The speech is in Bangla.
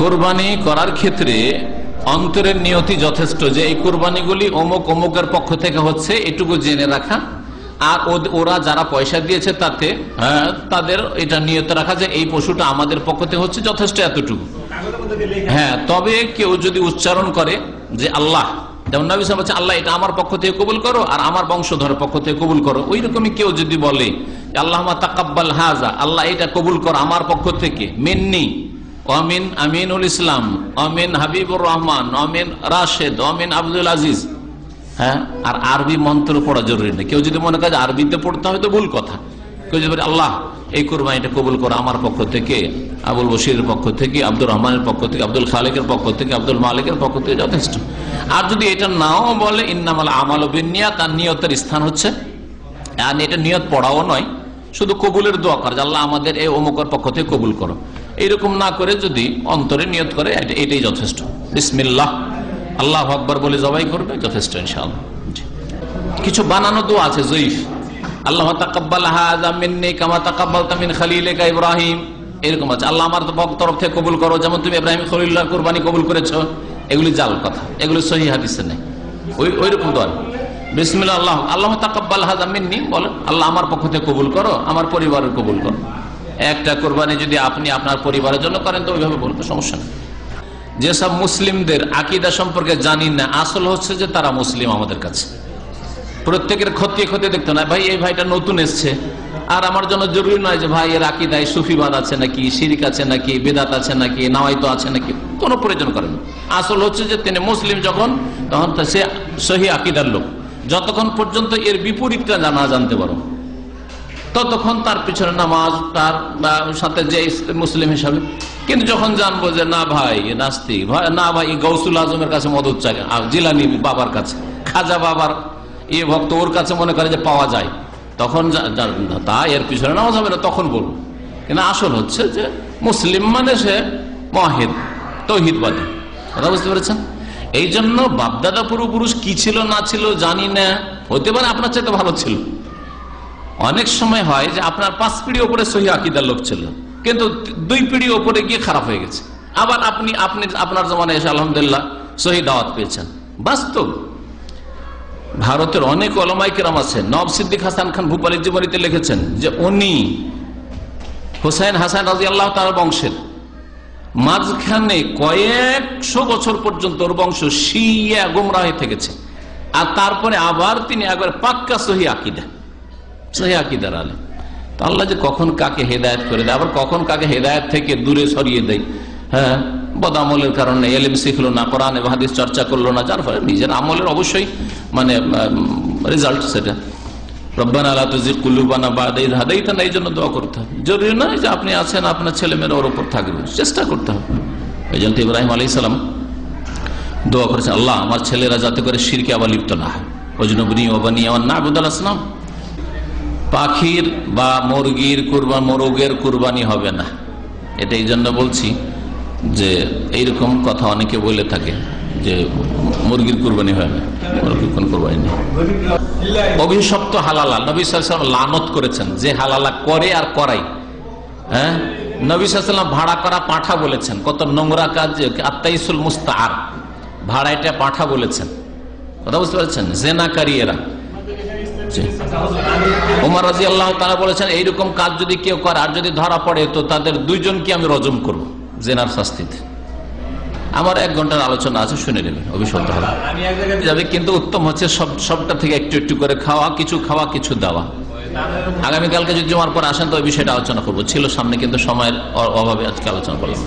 কোরবানি করার ক্ষেত্রে অন্তরের নিয়তি যথেষ্ট, যে এই কোরবানিগুলি অমুক অমুকের পক্ষ থেকে হচ্ছে, এটুকু জেনে রাখা। আর ওরা যারা পয়সা দিয়েছে তাতে তাদের এটা নিয়ত রাখা যে এই পশুটা আমাদের পক্ষ থেকে হচ্ছে, যথেষ্ট এতটুকু। হ্যাঁ, তবে কেউ যদি উচ্চারণ করে যে আল্লাহ, যেমন নবী সাল্লাল্লাহু আলাইহি ওয়াসাল্লাম আল্লাহ এটা আমার পক্ষ থেকে কবুল করো আর আমার বংশধরের পক্ষ থেকে কবুল করো, ওই রকমই কেউ যদি বলে আল্লাহুম্মা তাকাব্বাল হাযা, আল্লাহ এটা কবুল করো আমার পক্ষ থেকে, মিন্নি আমিন আমিনুল ইসলাম, আমিন হাবিবুর রহমান, আমিন রাশেদ, আমিন আব্দুল আজিজ। হ্যাঁ, আর আরবি মন্ত্র পড়া জরুরি নেই। কেউ যদি মনে করে আরবিতে পড়তে হয় তো ভুল কথা। কেউ যদি বলে আল্লাহ এই কোরবানিটা কবুল করো আমার পক্ষ থেকে, আবুল বশিরের পক্ষ থেকে, আব্দুর রহমানের পক্ষ থেকে, আব্দুল খালেকের পক্ষ থেকে, আব্দুল মালিকের পক্ষ থেকে, যথেষ্ট। আর যদি এটা নাও বলে ইন্নামাল আমালু বিন্নিয়াত, তার নিয়তের স্থান হচ্ছে, আর এটা নিয়ত পড়াও নয়, শুধু কবুলের দোয়া করে যে আল্লাহ আমাদের এই অমুকের পক্ষ থেকে কবুল করো, এইরকম না করে যদি অন্তরে নিয়ত করে এটাই যথেষ্ট। বিসমিল্লাহ আল্লাহু আকবার বলে জবাই করবে, যথেষ্ট ইনশাআল্লাহ। কিছু বানানো দোয়া আছে জয়ীফ, আল্লাহ তাকাব্বাল হাযা মিন্নি কামা তাকাব্বালতা মিন খলিলিকা ইব্রাহিম, এরকম আছে। আল্লাহ আমার তরফ থেকে কবুল করো যেমন তুমি ইব্রাহিম খলিলুল্লাহ কুরবানি কবুল করেছো, এগুলি জাল কথা, এগুলি সহিহ হাদিসে নেই। ওই রকম দোয়া বিসমিল্লাহ আল্লাহ তাকাব্বাল হাযা মিন্নি বলেন, আল্লাহ আমার পক্ষ থেকে কবুল করো, আমার পরিবারের কবুল করো। একটা কোরবানি যদি আপনি আপনার পরিবারের জন্য করেন তো ওইভাবে বলতে সমস্যা নেই। যেসব মুসলিমদের আকীদা সম্পর্কে জানি না, আসল হচ্ছে যে তারা মুসলিম আমাদের কাছে, প্রত্যেকের খতিয়ে খতিয়ে দেখতে না, ভাই এই ভাইটা নতুন এসছে, আর আমার জন্য জরুরি নয় যে ভাই এর আকীদায় সুফিবাদ আছে নাকি, শিরক আছে নাকি, বেদাত আছে নাকি, নাওয়াইতো আছে নাকি, কোনো প্রয়োজন করেন। আসল হচ্ছে যে তিনি মুসলিম যখন, তখন সে সহি আকীদার লোক। যতক্ষণ পর্যন্ত এর বিপরীতটা না জানতে পারো ততক্ষণ তার পিছনে নামাজ, তার সাথে যে মুসলিম হিসাবে। কিন্তু যখন জানবো যে না ভাই নাস্তিক, না ভাই গৌসুল আজমের কাছে মদত চাই, জিলানি বাবার কাছে, খাজা বাবার ভক্ত, ওর কাছে মনে করে যে পাওয়া যায়, তখন তা এর পিছনে নামাজ হবে না, তখন বলবো। কিন্তু আসল হচ্ছে যে মুসলিম মানে সে মুওয়াহিদ, তাওহীদবাদী। কথা বুঝতে পেরেছেন? এই জন্য বাপদাদা পূর্বপুরুষ কি ছিল না ছিল জানি না, হতে পারে আপনার চাইতে ভালো ছিল। অনেক সময় হয় যে আপনার 5 পিঢ়ি ওপরে সহি আকীদার লোক ছিল, কিন্তু 2 পিঢ়ি ওপরে গিয়ে খারাপ হয়ে গেছে। আবার আপনি আপনার জমানায় এসে আলহামদুলিল্লাহ সহি দাওয়াত পেয়েছেন। বাস্তব ভারতের অনেক ওলামায়ে কেরাম আছেন, নওয়াব সিদ্দিক হাসান খান ভূপালীর জীবনীতে লিখেছেন যে উনি হুসাইন হাসান রাদিয়াল্লাহু তাআলা বংশের, মাঝখানে কয়েকশো বছর পর্যন্ত ওর বংশ শিয়া গুমরাহে থেকেছে, আর তারপরে আবার তিনি একবার পাক্কা সহি আকীদার আলেম। তো আল্লাহ যে কখন কাকে হেদায়েত করে দেয়, আবার কখন কাকে হেদায়েত থেকে দূরে সরিয়ে দেয়। হ্যাঁ, বদামলের কারণে ইলম শিখলো না, কোরআন এবং হাদিস চর্চা করলো না, যার ফলে নিজের আমলের অবশ্যই মানে রেজাল্ট সেটা। রব্বানা লা তুযিগ কুলুবানা বা'দা ইয হাদাইতানা, এই জন্য দোয়া করতে হবে। জরুরি নয় যে আপনি আছেন আপনার ছেলেমেয়েরা ওর উপর থাকবে, চেষ্টা করতে হবে। এই জন্য ইব্রাহিম আলাইহিস সালাম দোয়া করেছেন, আল্লাহ আমার ছেলেরা যাতে করে শিরকে আবার লিপ্ত না হয়। ওয়াজনুবনি ওয়া বানিয়া ওয়ান না'বুদাল আসনাম। পাখির বা মুরগির কুরবানি, মোরগের কুরবানি হবে না, এটা এই জন্য বলছি যে এইরকম কথা অনেকে বলে থাকে যে মুরগির কুরবানি হয় না, মুরগির কোন কুরবানি নেই। অভিশপ্ত হালালা নবী সাল্লাল্লাহু আলাইহি ওয়াসাল্লাম লানত করেছেন, যে হালালা করে আর করাই। হ্যাঁ, নবী সাল্লাল্লাহু আলাইহি ওয়াসাল্লাম ভাড়া করা পাঁঠা বলেছেন, কত নোংরা কাজ, আত্তাইসুল মুস্তাআর, ভাড়াইটা পাঁঠা বলেছেন। কথা বুঝতে পারছেন? জেনাকারী এরা। ওমর রাদিয়াল্লাহু তাআলা বলেছেন এইরকম কাজ যদি কেউ করে আর যদি ধরা পড়ে তো তাদের 2 জনকে আমি রজম করব জেনার শাস্তিতে। আমার 1 ঘন্টার আলোচনা আছে, শুনে নেবেন, অভিশপ্ত হবে যাবে। কিন্তু উত্তম হচ্ছে সবটা থেকে একটু একটু করে খাওয়া, কিছু দেওয়া। আগামীকালকে যদি জুমার পর আসেন তো ওই বিষয়টা আলোচনা করবো, ছিল সামনে কিন্তু সময়ের অভাবে আজকে আলোচনা করলাম।